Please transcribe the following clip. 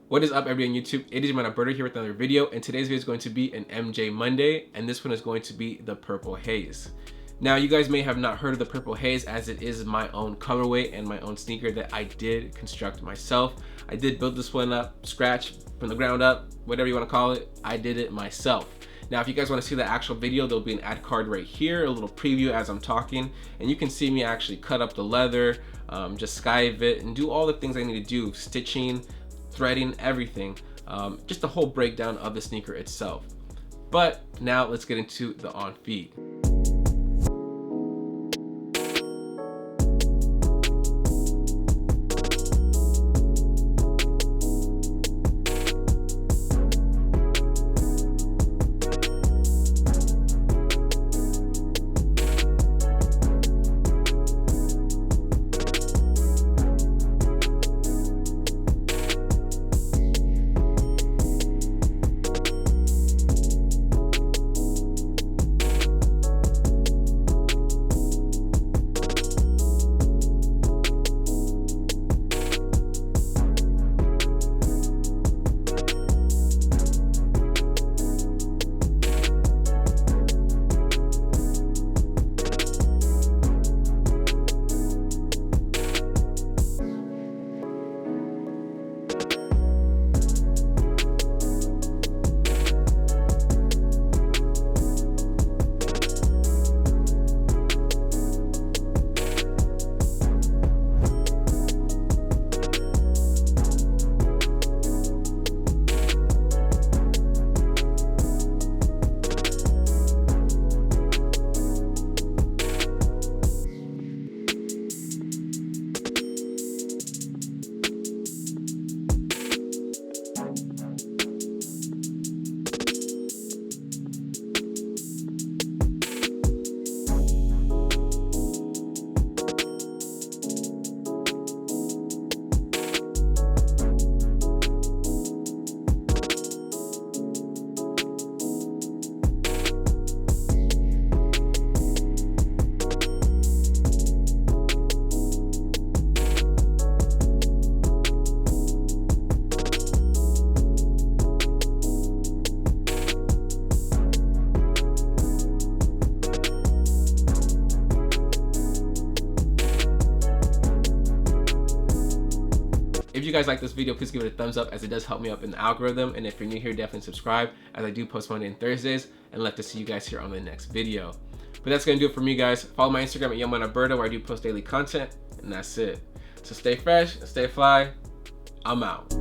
What is up, everybody on YouTube? It is your man Alberto here with another video, and today's video is going to be an MJ Monday, and this one is going to be the Purple Haze. Now, you guys may have not heard of the Purple Haze, as it is my own colorway and my own sneaker that I did construct myself. I did build this one up, scratch from the ground up, whatever you want to call it. I did it myself. Now, if you guys want to see the actual video, there'll be an ad card right here, a little preview as I'm talking, and you can see me actually cut up the leather, just skive it, and do all the things I need to do, stitching, threading, everything, just the whole breakdown of the sneaker itself. But now let's get into the on feet. If you guys like this video, please give it a thumbs up, as it does help me up in the algorithm. And if you're new here, definitely subscribe, as I do post Monday and Thursdays, and love to see you guys here on the next video. But that's gonna do it for me, guys. Follow my Instagram at YoungmanAlberto, where I do post daily content, and that's it. So stay fresh and stay fly. I'm out.